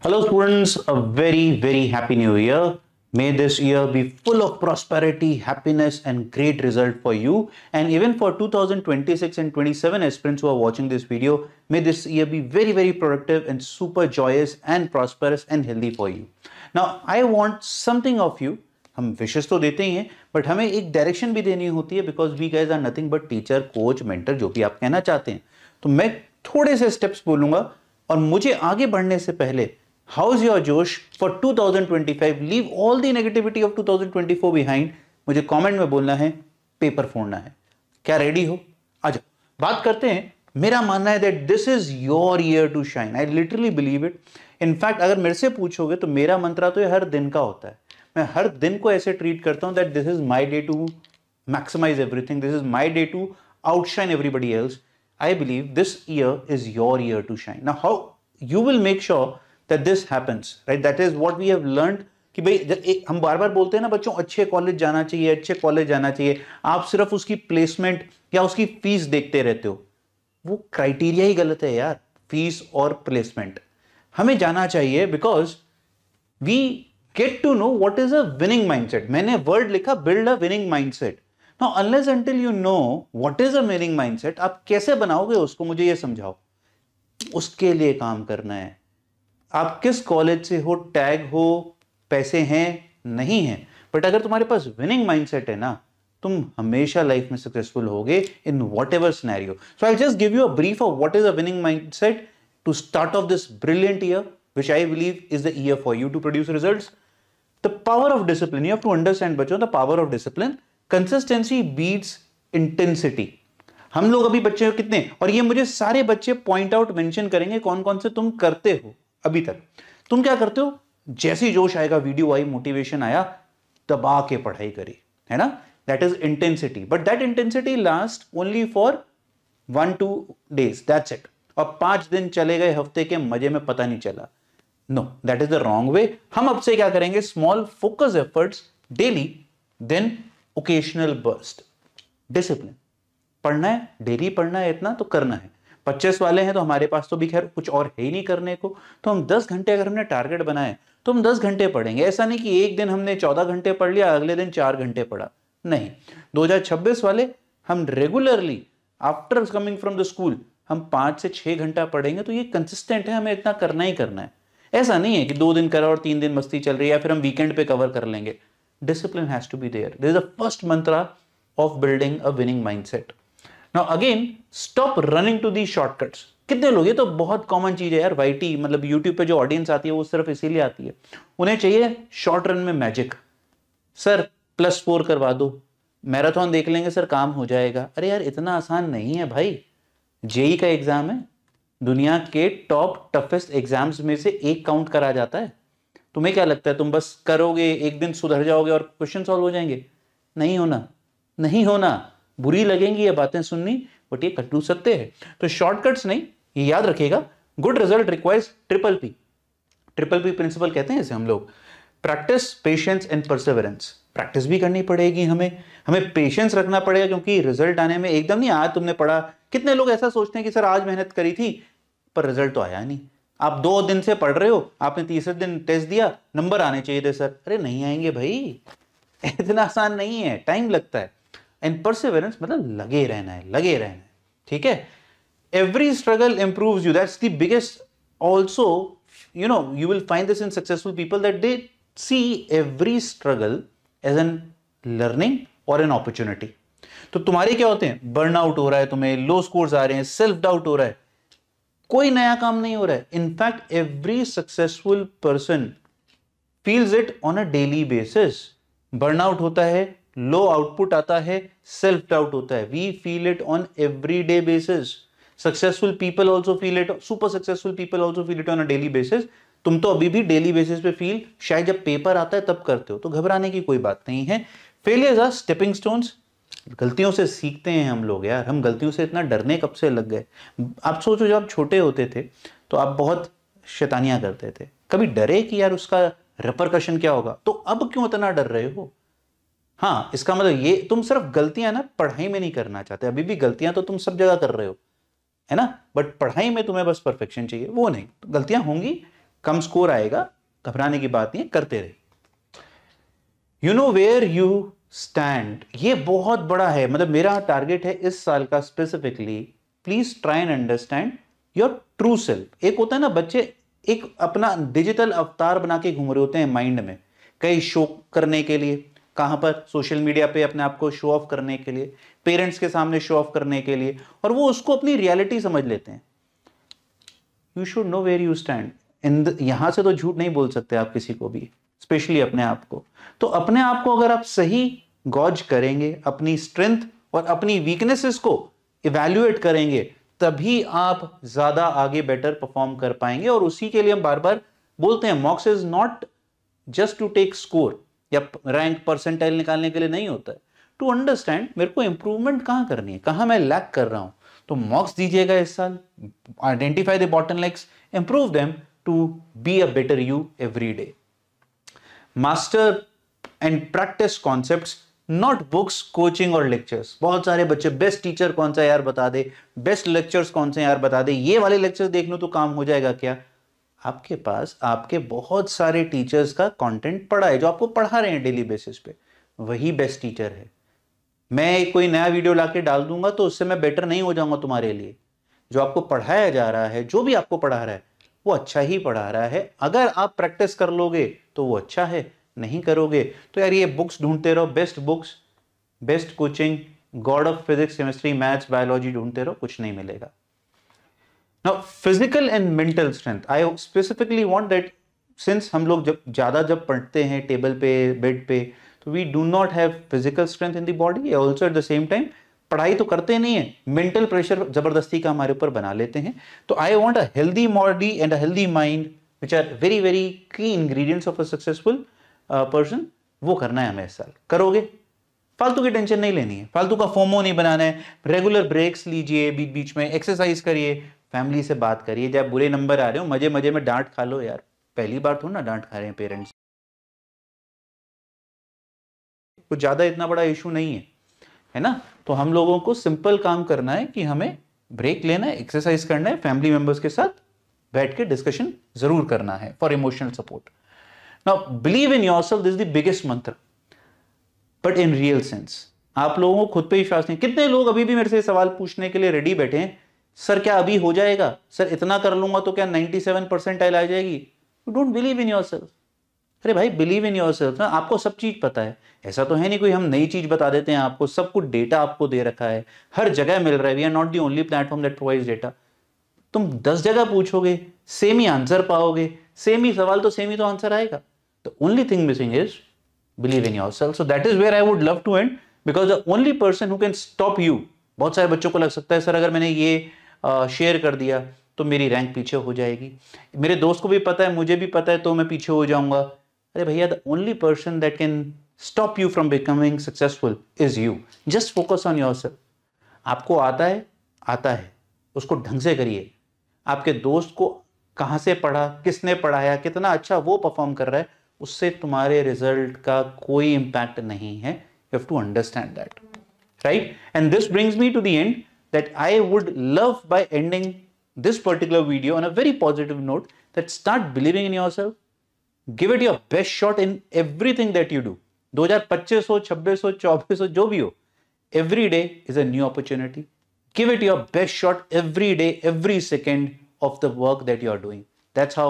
Hello students, a very happy new year. May this year be full of prosperity, happiness and great result for you. And even for 2026 and 27 aspirants who are watching this video, may this year be very productive and super joyous and prosperous and healthy for you. Now, I want something of you. हम विशेष तो देते ही हैं, but हमें एक direction भी देनी होती है because we guys are nothing but teacher, coach, mentor, जो भी आप कहना चाहते हैं. तो मैं थोड़े से स्टेप्स बोलूंगा और मुझे आगे बढ़ने से पहले हाउ इज योर जोश for 2025, leave all the negativity of 2024 behind. मुझे कमेंट में बोलना है, पेपर फोड़ना है. क्या रेडी हो? आ जाओ, बात करते हैं. मेरा मानना है that this is your year to shine. I literally believe it. In fact अगर मेरे से पूछोगे तो मेरा मंत्रा तो ये हर दिन का होता है. मैं हर दिन को ऐसे ट्रीट करता हूं that this is my day to maximise everything. This is my day to outshine everybody else. I believe this year is your year to shine. Now, how you will make sure that this happens, right? That is what we have learned. कि भाई हम बार बार बोलते हैं ना बच्चों, अच्छे college जाना चाहिए, अच्छे कॉलेज जाना चाहिए. आप सिर्फ उसकी प्लेसमेंट या उसकी फीस देखते रहते हो. वो क्राइटेरिया ही गलत है यार. फीस और प्लेसमेंट हमें जाना चाहिए because we get to know what is a winning mindset. मैंने वर्ड लिखा, build a winning mindset. Now, unless until you know what is a winning mindset, आप कैसे बनाओगे उसको, मुझे ये समझाओ. उसके लिए काम करना है. आप किस कॉलेज से हो, टैग हो, पैसे हैं नहीं हैं, बट अगर तुम्हारे पास विनिंग माइंडसेट है ना, तुम हमेशा लाइफ में सक्सेसफुल होगे in whatever scenario. So I just give you a brief of what is a winning mindset to start off this brilliant year, which I believe is the year for you to produce results. The power of discipline. You have to understand, बच्चों, the power of discipline. Consistency beats intensity. हम लोग अभी बच्चे कितने, और ये मुझे सारे बच्चे पॉइंट आउट मेंशन करेंगे कौन कौन से तुम करते हो अभी तक. तुम क्या करते हो? जैसी जोश आएगा, वीडियो आई, मोटिवेशन आया, दबा के पढ़ाई करी, है ना. That is intensity. But that intensity last only for 1-2 days, that's it. और 5 दिन चले गए हफ्ते के, मजे में पता नहीं चला. No, that is the wrong way. हम अब से क्या करेंगे? Small focus efforts daily, then occasional burst. Discipline. पढ़ना है, डेली पढ़ना है, इतना तो करना है. 25 वाले हैं तो हमारे पास तो भी खैर कुछ और है ही नहीं करने को, तो हम 10 घंटे, अगर हमने टारगेट बनाए तो हम 10 घंटे पढ़ेंगे. ऐसा नहीं कि एक दिन हमने 14 घंटे पढ़ लिया, अगले दिन 4 घंटे पढ़ा. नहीं. 2026 वाले हम regularly after coming from the school हम 5 से 6 घंटा पढ़ेंगे. तो ये कंसिस्टेंट है, हमें इतना करना ही करना है. ऐसा नहीं है कि 2 दिन करा और 3 दिन मस्ती चल रही है, या फिर हम वीकेंड पे कवर कर लेंगे. Discipline has to be there. This is the first mantra of building a winning mindset. Now again, stop running to these shortcuts. कितने लोग, ये तो बहुत कॉमन चीज है यार. वाईटी मतलब यूट्यूब पे जो ऑडियंस आती है वो सिर्फ इसीलिए आती है, उन्हें चाहिए शॉर्ट रन में मैजिक. सर +4 करवा दो, मैराथन देख लेंगे सर, काम हो जाएगा. अरे यार, इतना आसान नहीं है भाई. जेई का एग्जाम है, दुनिया के टॉप टफेस्ट एग्जाम्स में से एक काउंट करा जाता है. तुम्हें क्या लगता है तुम बस करोगे, एक दिन सुधर जाओगे और क्वेश्चन सॉल्व हो जाएंगे? नहीं होना, नहीं होना. बुरी लगेंगी ये बातें सुननी, बट ये कटु सत्य है. तो शॉर्टकट्स नहीं, ये याद रखिएगा. Good result requires triple P principle कहते हैं इसे हम लोग. Practice, patience and perseverance. Practice भी करनी पड़ेगी हमें पेशेंस रखना पड़ेगा, क्योंकि रिजल्ट आने में एकदम नहीं. आज तुमने पढ़ा, कितने लोग ऐसा सोचते हैं कि सर आज मेहनत करी थी पर रिजल्ट तो आया नहीं. आप 2 दिन से पढ़ रहे हो, आपने तीसरे दिन टेस्ट दिया, नंबर आने चाहिए थे सर. अरे नहीं आएंगे भाई, इतना आसान नहीं है, टाइम लगता है. एंड परसेवरेंस मतलब लगे रहना है. ठीक है. Every struggle improves you. That's the biggest also. You know, you will find this in successful people that they see every struggle as an learning और एन अपॉर्चुनिटी. तो तुम्हारे क्या होते हैं? बर्नआउट हो रहा है तुम्हें, लो स्कोर्स आ रहे हैं, सेल्फ डाउट हो रहा है, कोई नया काम नहीं हो रहा है. In fact every successful person feels it on a daily basis. Burnout होता है, लो आउटपुट आता है, सेल्फ डाउट होता है. We feel it on every day basis. Successful people also feel it, super successful people also feel it on a daily basis. तुम तो अभी भी डेली बेसिस पे फील शायद जब पेपर आता है तब करते हो, तो घबराने की कोई बात नहीं है. Failures are stepping stones. गलतियों से सीखते हैं हम लोग यार. हम गलतियों से इतना डरने कब से लग गए? आप सोचो, जब आप छोटे होते थे तो आप बहुत शैतानियां करते थे. कभी डरे कि यार उसका रिपरकशन क्या होगा? तो अब क्यों इतना डर रहे हो? हाँ, इसका मतलब ये तुम सिर्फ गलतियां ना पढ़ाई में नहीं करना चाहते. अभी भी गलतियां तो तुम सब जगह कर रहे हो, है ना. बट पढ़ाई में तुम्हें बस परफेक्शन चाहिए, वो नहीं. तो गलतियां होंगी, कम स्कोर आएगा, घबराने की बात नहीं है, करते रहिए। You know where you stand, ये बहुत बड़ा है, मतलब मेरा टारगेट है इस साल का specifically, please try and understand your true self. एक होता है ना बच्चे एक अपना डिजिटल अवतार बना के घूम रहे होते हैं माइंड में, कई शो करने के लिए, कहां पर, सोशल मीडिया पे अपने आप को शो ऑफ करने के लिए, पेरेंट्स के सामने शो ऑफ करने के लिए, और वो उसको अपनी रियलिटी समझ लेते हैं। You should know where you stand. यहां से तो झूठ नहीं बोल सकते आप किसी को भी, स्पेशली अपने आप को। तो अपने आप को अगर आप सही गॉज करेंगे, अपनी स्ट्रेंथ और अपनी वीकनेसेस को इवैल्यूएट करेंगे, तभी आप ज्यादा आगे बेटर परफॉर्म कर पाएंगे। और उसी के लिए हम बार बार बोलते हैं, mocks is not just to take score या रैंक परसेंटाइल निकालने के लिए नहीं होता है, टू अंडरस्टैंड मेरे को इंप्रूवमेंट कहां करनी है, कहां मैं लैक कर रहा हूं। तो मॉक्स दीजिएगा इस साल, identify the bottlenecks, improve them to be a better you every day. Master and practice concepts, not books, coaching और लेक्चर्स। बहुत सारे बच्चे बेस्ट टीचर कौन सा यार बता दे, बेस्ट लेक्चर्स कौन से यार बता दे, ये वाले लेक्चर्स देख लो तो काम हो जाएगा क्या? आपके पास आपके बहुत सारे टीचर्स का कंटेंट पड़ा है जो आपको पढ़ा रहे हैं डेली बेसिस पे, वही बेस्ट टीचर है। मैं कोई नया वीडियो लाके डाल दूंगा तो उससे मैं बेटर नहीं हो जाऊंगा तुम्हारे लिए। जो आपको पढ़ाया जा रहा है, जो भी आपको पढ़ा रहा है, वो अच्छा ही पढ़ा रहा है। अगर आप प्रैक्टिस कर लोगे तो वो अच्छा है, नहीं करोगे तो यार ये बुक्स ढूंढते रहो, best books, best coaching, God of physics, chemistry, maths, biology ढूंढते रहो, कुछ नहीं मिलेगा। Now physical and mental strength, I specifically want that, since हम लोग जब पढ़ते हैं टेबल पे, बेड पे, तो we do not have physical strength in the body, also at the same time पढ़ाई तो करते नहीं है, मेंटल प्रेशर जबरदस्ती का हमारे ऊपर बना लेते हैं। तो I want a healthy body and a healthy mind, which are very very key ingredients of a successful person. वो करना है हमें इस साल। करोगे? फालतू की टेंशन नहीं लेनी है, फालतू का फोमो नहीं बनाना है, रेगुलर ब्रेक्स लीजिए, बीच बीच में एक्सरसाइज करिए, फैमिली से बात करिए। जब बुरे नंबर आ रहे हो, मजे मजे में डांट खा लो यार, पहली बार थोड़ा ना डांट खा रहे हैं पेरेंट्स, कुछ ज्यादा इतना बड़ा इशू नहीं है ना। तो हम लोगों को सिंपल काम करना है कि हमें ब्रेक लेना है, एक्सरसाइज करना है, फैमिली मेंबर्स के साथ बैठ के डिस्कशन जरूर करना है for emotional support. Now believe in yourself, this is the biggest मंत्र, बट इन रियल सेंस। आप लोगों को खुद पे विश्वास नहीं। कितने लोग अभी भी मेरे से सवाल पूछने के लिए रेडी बैठे हैं, सर क्या अभी हो जाएगा, सर इतना कर लूंगा तो क्या 97% आ जाएगी? You don't believe in yourself. अरे भाई बिलीव इन योरसेल्फ ना, आपको सब चीज पता है। ऐसा तो है नहीं कोई हम नई चीज बता देते हैं आपको, सब कुछ डेटा आपको दे रखा है, हर जगह मिल रहा है। We are not the only platform that provides data. तुम 10 जगह पूछोगे, सेम ही आंसर पाओगे, सेम ही सवाल तो सेम ही तो आंसर आएगा। The only thing missing is believe in yourself. So that is where I would love to end, because the only person who can stop you. बहुत सारे बच्चों को लग सकता है सर अगर मैंने ये शेयर कर दिया तो मेरी रैंक पीछे हो जाएगी, मेरे दोस्त को भी पता है, मुझे भी पता है, तो मैं पीछे हो जाऊंगा। अरे भैया, the only person that can stop you from becoming successful is you. Just focus on yourself. आपको आता है, उसको ढंग से करिए। आपके दोस्त को कहां से पढ़ा, किसने पढ़ाया, कितना अच्छा वो परफॉर्म कर रहा है, उससे तुम्हारे रिजल्ट का कोई इंपैक्ट नहीं है। You have to understand that, right? And this brings me to the end that I would love by ending this particular video on a very positive note, that start believing in yourself, give it your best shot in everything that you do. 2025 हो, 26 हो, 24 हो, जो भी हो, every day is a new opportunity. Give it your best shot every day, every second of the work that you are doing. That's how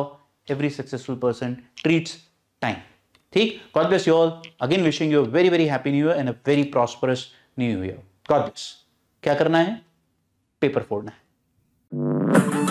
every successful person treats time. ठीक? God bless you all. Again wishing you a very very happy new year and a very prosperous new year. God bless. क्या करना है? Paper फोड़ना है।